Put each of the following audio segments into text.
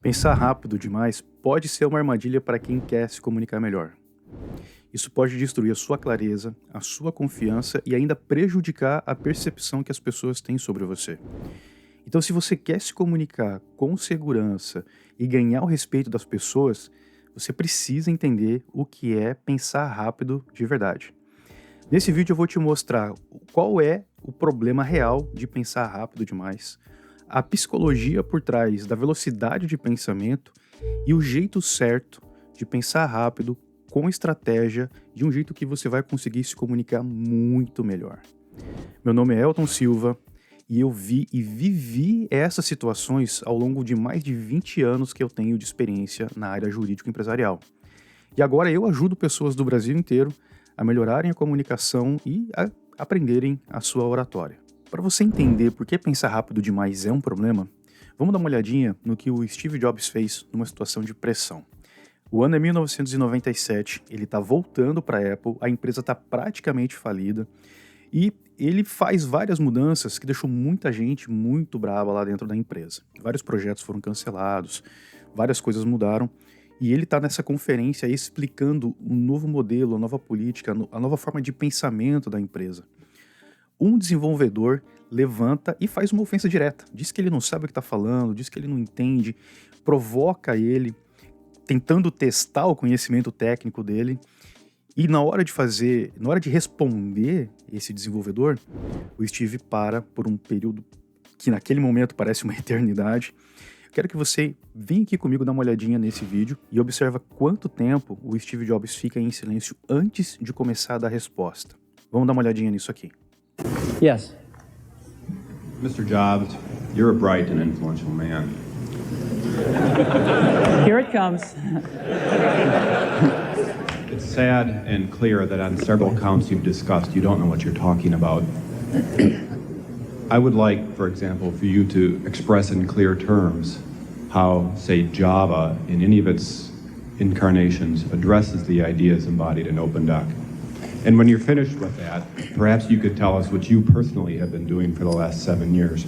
Pensar rápido demais pode ser uma armadilha para quem quer se comunicar melhor. Isso pode destruir a sua clareza, a sua confiança e ainda prejudicar a percepção que as pessoas têm sobre você. Então, se você quer se comunicar com segurança e ganhar o respeito das pessoas, você precisa entender o que é pensar rápido de verdade. Nesse vídeo eu vou te mostrar qual é o problema real de pensar rápido demais, a psicologia por trás da velocidade de pensamento e o jeito certo de pensar rápido, com estratégia, de um jeito que você vai conseguir se comunicar muito melhor. Meu nome é Elton Silva e eu vi e vivi essas situações ao longo de mais de 20 anos que eu tenho de experiência na área jurídico-empresarial. E agora eu ajudo pessoas do Brasil inteiro a melhorarem a comunicação e a aprenderem a sua oratória. Para você entender por que pensar rápido demais é um problema, vamos dar uma olhadinha no que o Steve Jobs fez numa situação de pressão. O ano é 1997, ele está voltando para a Apple, a empresa está praticamente falida e ele faz várias mudanças que deixou muita gente muito brava lá dentro da empresa. Vários projetos foram cancelados, várias coisas mudaram e ele está nessa conferência aí explicando um novo modelo, a nova política, a nova forma de pensamento da empresa. Um desenvolvedor levanta e faz uma ofensa direta. Diz que ele não sabe o que está falando, diz que ele não entende, provoca ele, tentando testar o conhecimento técnico dele. E na hora de responder esse desenvolvedor, o Steve para por um período que naquele momento parece uma eternidade. Quero que você venha aqui comigo dar uma olhadinha nesse vídeo e observa quanto tempo o Steve Jobs fica em silêncio antes de começar a dar resposta. Vamos dar uma olhadinha nisso aqui. Yes. Mr. Jobs, you're a bright and influential man. Here it comes. It's sad and clear that on several counts you've discussed, you don't know what you're talking about. I would like, for example, for you to express in clear terms how, say, Java, in any of its incarnations, addresses the ideas embodied in OpenDoc. And when you're finished with that, perhaps you could tell us what you personally have been doing for the last 7 years.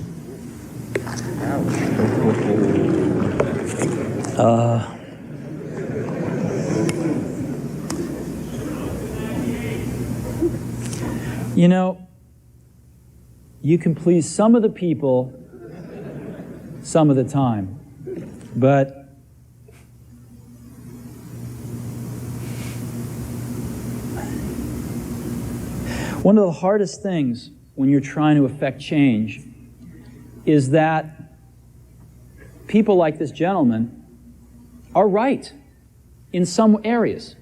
You know, you can please some of the people some of the time, but one of the hardest things when you're trying to affect change is that people like this gentleman are right in some areas.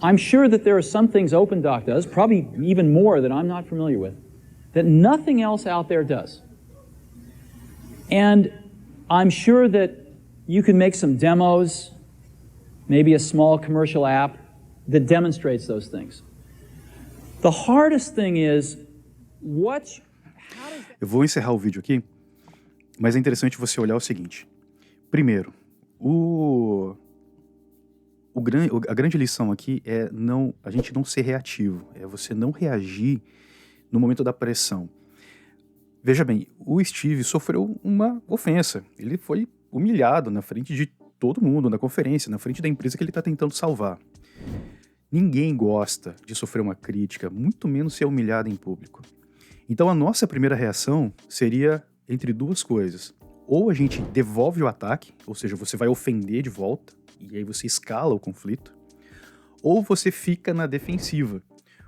I'm sure that there are some things OpenDoc does, probably even more that I'm not familiar with, that nothing else out there does. And I'm sure that you can make some demos, maybe a small commercial app that demonstrates those things. The hardest thing is Eu vou encerrar o vídeo aqui, mas é interessante você olhar o seguinte. Primeiro, a grande lição aqui é a gente não ser reativo, é você não reagir no momento da pressão. Veja bem, o Steve sofreu uma ofensa, ele foi humilhado na frente de todo mundo, na conferência, na frente da empresa que ele está tentando salvar. Ninguém gosta de sofrer uma crítica, muito menos ser humilhado em público. Então a nossa primeira reação seria entre duas coisas. Ou a gente devolve o ataque, ou seja, você vai ofender de volta, e aí você escala o conflito, ou você fica na defensiva.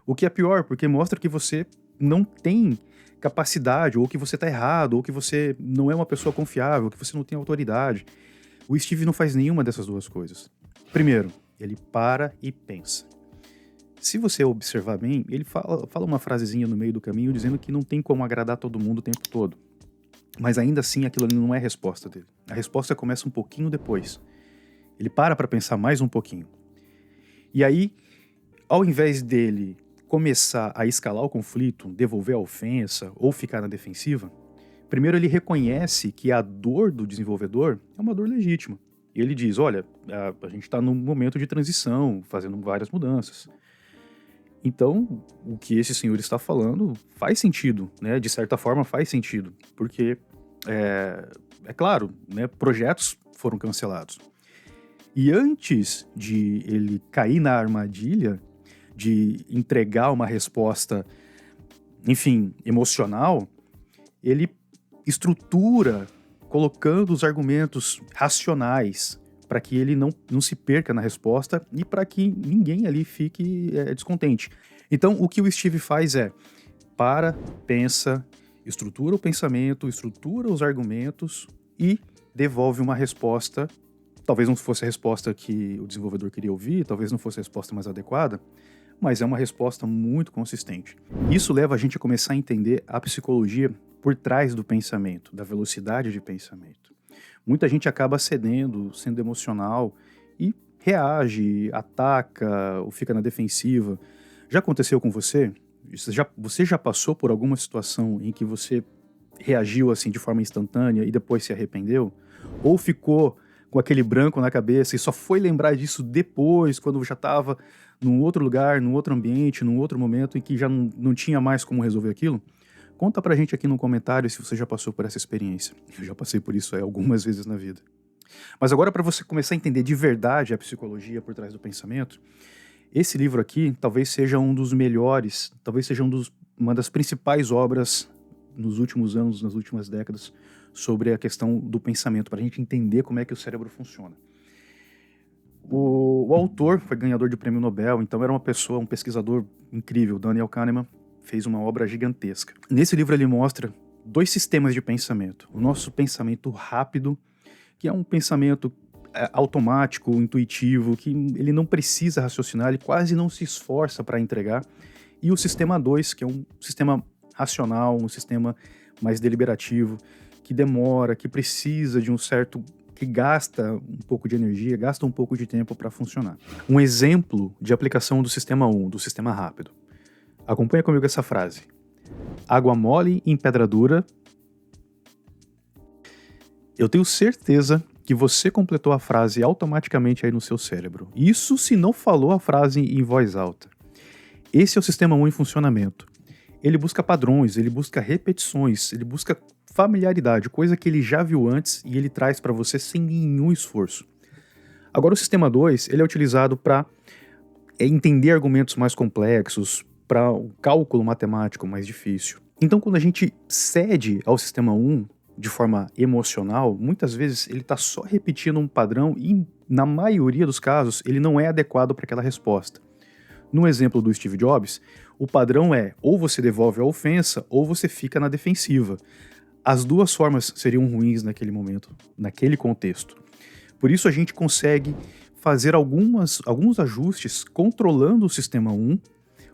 O que é pior, porque mostra que você não tem capacidade, ou que você está errado, ou que você não é uma pessoa confiável, que você não tem autoridade. O Steve não faz nenhuma dessas duas coisas. Primeiro, ele para e pensa. Se você observar bem, ele fala uma frasezinha no meio do caminho dizendo que não tem como agradar todo mundo o tempo todo. Mas ainda assim, aquilo ali não é a resposta dele. A resposta começa um pouquinho depois. Ele para pensar mais um pouquinho. E aí, ao invés dele começar a escalar o conflito, devolver a ofensa ou ficar na defensiva, primeiro ele reconhece que a dor do desenvolvedor é uma dor legítima. E ele diz, olha, a gente está num momento de transição, fazendo várias mudanças. Então, o que esse senhor está falando faz sentido, né? De certa forma faz sentido, porque É claro, né, projetos foram cancelados. E antes de ele cair na armadilha de entregar uma resposta, enfim, emocional, ele estrutura colocando os argumentos racionais para que ele não se perca na resposta e para que ninguém ali fique descontente. Então, o que o Steve faz é pensa, estrutura o pensamento, estrutura os argumentos e devolve uma resposta. Talvez não fosse a resposta que o desenvolvedor queria ouvir, talvez não fosse a resposta mais adequada, mas é uma resposta muito consistente. Isso leva a gente a começar a entender a psicologia por trás do pensamento, da velocidade de pensamento. Muita gente acaba cedendo, sendo emocional e reage, ataca ou fica na defensiva. Já aconteceu com você? Você já passou por alguma situação em que você reagiu assim de forma instantânea e depois se arrependeu? Ou ficou com aquele branco na cabeça e só foi lembrar disso depois, quando já estava num outro lugar, num outro ambiente, num outro momento em que já não tinha mais como resolver aquilo? Conta pra gente aqui no comentário se você já passou por essa experiência. Eu já passei por isso algumas vezes na vida. Mas agora, para você começar a entender de verdade a psicologia por trás do pensamento, esse livro aqui talvez seja um dos melhores, talvez seja uma das principais obras nos últimos anos, nas últimas décadas, sobre a questão do pensamento, para a gente entender como é que o cérebro funciona. O autor foi ganhador de prêmio Nobel, então era um pesquisador incrível. Daniel Kahneman fez uma obra gigantesca. Nesse livro ele mostra 2 sistemas de pensamento. O nosso pensamento rápido, que é um pensamento automático, intuitivo, que ele não precisa raciocinar, ele quase não se esforça para entregar. E o sistema 2, que é um sistema racional, um sistema mais deliberativo, que demora, que precisa de que gasta um pouco de energia, gasta um pouco de tempo para funcionar. Um exemplo de aplicação do sistema 1, do sistema rápido. Acompanha comigo essa frase. Água mole em pedra dura. Eu tenho certeza que você completou a frase automaticamente aí no seu cérebro. Isso se não falou a frase em voz alta. Esse é o sistema 1 em funcionamento. Ele busca padrões, ele busca repetições, ele busca familiaridade, coisa que ele já viu antes e ele traz para você sem nenhum esforço. Agora o sistema 2, ele é utilizado para entender argumentos mais complexos, para um cálculo matemático mais difícil. Então quando a gente cede ao sistema 1 de forma emocional, muitas vezes ele está só repetindo um padrão e na maioria dos casos ele não é adequado para aquela resposta. No exemplo do Steve Jobs, o padrão é ou você devolve a ofensa ou você fica na defensiva. As duas formas seriam ruins naquele momento, naquele contexto. Por isso a gente consegue fazer alguns ajustes controlando o sistema 1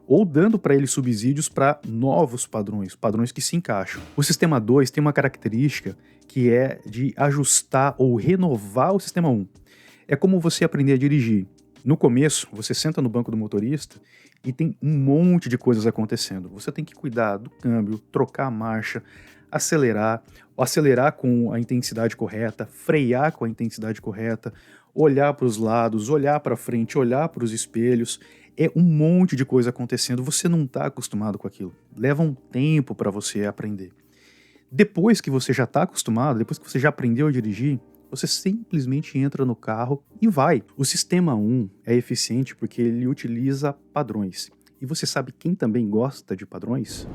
ou dando para ele subsídios para novos padrões que se encaixam. O sistema 2 tem uma característica que é de ajustar ou renovar o sistema 1. É como você aprender a dirigir. No começo, você senta no banco do motorista e tem um monte de coisas acontecendo. Você tem que cuidar do câmbio, trocar a marcha, acelerar com a intensidade correta, frear com a intensidade correta, olhar para os lados, olhar para frente, olhar para os espelhos. É um monte de coisa acontecendo, você não está acostumado com aquilo. Leva um tempo para você aprender. Depois que você já está acostumado, depois que você já aprendeu a dirigir, você simplesmente entra no carro e vai. O sistema 1 é eficiente porque ele utiliza padrões. E você sabe quem também gosta de padrões?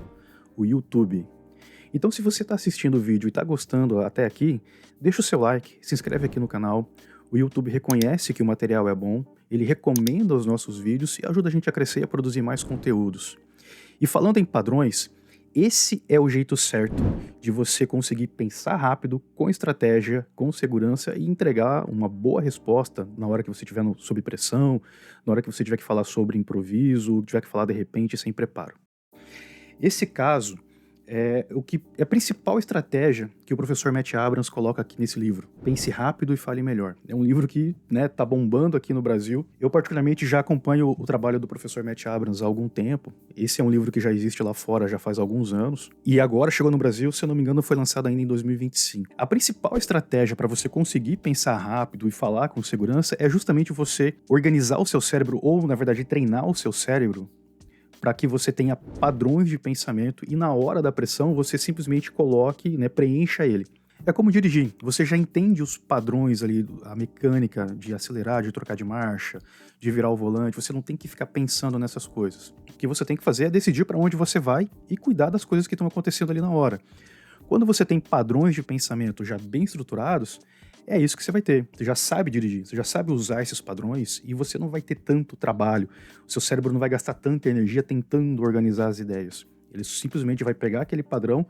O YouTube. Então se você está assistindo o vídeo e está gostando até aqui, deixa o seu like, se inscreve aqui no canal. O YouTube reconhece que o material é bom, ele recomenda os nossos vídeos e ajuda a gente a crescer e a produzir mais conteúdos. E falando em padrões, esse é o jeito certo de você conseguir pensar rápido, com estratégia, com segurança e entregar uma boa resposta na hora que você estiver sob pressão, na hora que você tiver que falar sobre improviso, tiver que falar de repente sem preparo. Esse caso é a principal estratégia que o professor Matt Abrams coloca aqui nesse livro. Pense rápido e fale melhor. É um livro que tá bombando aqui no Brasil. Eu particularmente já acompanho o trabalho do professor Matt Abrams há algum tempo. Esse é um livro que já existe lá fora já faz alguns anos. E agora chegou no Brasil, se eu não me engano, foi lançado ainda em 2025. A principal estratégia para você conseguir pensar rápido e falar com segurança é justamente você organizar o seu cérebro, ou na verdade treinar o seu cérebro, para que você tenha padrões de pensamento e na hora da pressão você simplesmente coloque, preencha ele. É como dirigir. Você já entende os padrões ali, a mecânica de acelerar, de trocar de marcha, de virar o volante. Você não tem que ficar pensando nessas coisas. O que você tem que fazer é decidir para onde você vai e cuidar das coisas que estão acontecendo ali na hora. Quando você tem padrões de pensamento já bem estruturados, é isso que você vai ter. Você já sabe dirigir, você já sabe usar esses padrões e você não vai ter tanto trabalho. O seu cérebro não vai gastar tanta energia tentando organizar as ideias. Ele simplesmente vai pegar aquele padrão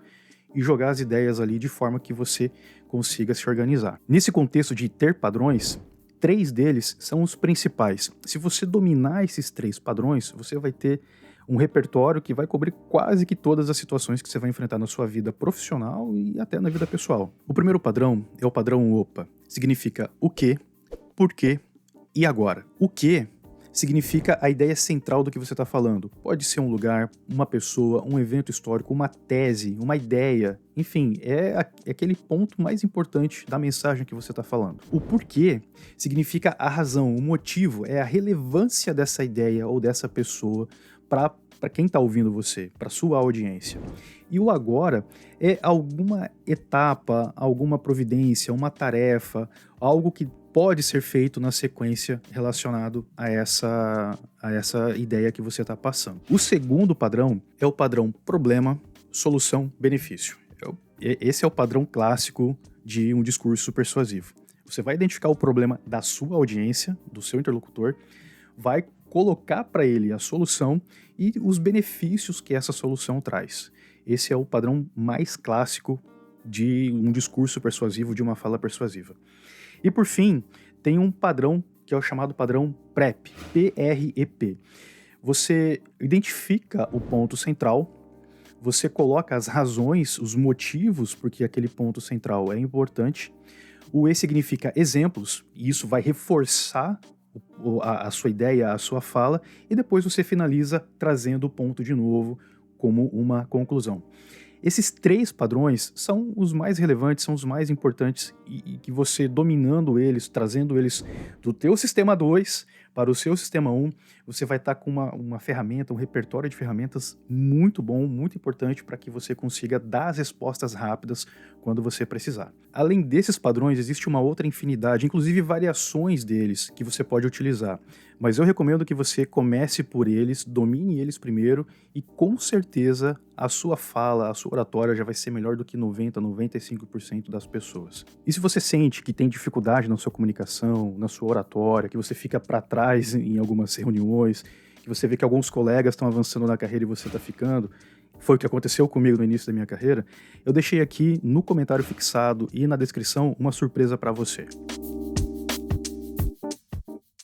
e jogar as ideias ali de forma que você consiga se organizar. Nesse contexto de ter padrões, 3 deles são os principais. Se você dominar esses 3 padrões, você vai ter um repertório que vai cobrir quase que todas as situações que você vai enfrentar na sua vida profissional e até na vida pessoal. O primeiro padrão é o padrão OPA. Significa o quê, por quê e agora. O quê significa a ideia central do que você está falando. Pode ser um lugar, uma pessoa, um evento histórico, uma tese, uma ideia. Enfim, é aquele ponto mais importante da mensagem que você está falando. O porquê significa a razão, o motivo, é a relevância dessa ideia ou dessa pessoa para quem está ouvindo você, para sua audiência. E o agora é alguma etapa, alguma providência, uma tarefa, algo que pode ser feito na sequência relacionado a essa ideia que você está passando. O segundo padrão é o padrão problema, solução, benefício. Esse é o padrão clássico de um discurso persuasivo. Você vai identificar o problema da sua audiência, do seu interlocutor, vai colocar para ele a solução e os benefícios que essa solução traz. Esse é o padrão mais clássico de um discurso persuasivo, de uma fala persuasiva. E por fim, tem um padrão que é o chamado padrão PrEP, P-R-E-P. Você identifica o ponto central, você coloca as razões, os motivos porque aquele ponto central é importante. O E significa exemplos, e isso vai reforçar a sua ideia, a sua fala, e depois você finaliza trazendo o ponto de novo como uma conclusão. Esses 3 padrões são os mais relevantes, são os mais importantes e que você dominando eles, trazendo eles do teu sistema 2 para o seu sistema 1, você vai estar com uma ferramenta, um repertório de ferramentas muito bom, muito importante para que você consiga dar as respostas rápidas quando você precisar. Além desses padrões, existe uma outra infinidade, inclusive variações deles que você pode utilizar. Mas eu recomendo que você comece por eles, domine eles primeiro e com certeza a sua fala, a sua oratória já vai ser melhor do que 90, 95% das pessoas. E se você sente que tem dificuldade na sua comunicação, na sua oratória, que você fica para trás em algumas reuniões, que você vê que alguns colegas estão avançando na carreira e você está ficando, foi o que aconteceu comigo no início da minha carreira, eu deixei aqui no comentário fixado e na descrição uma surpresa para você.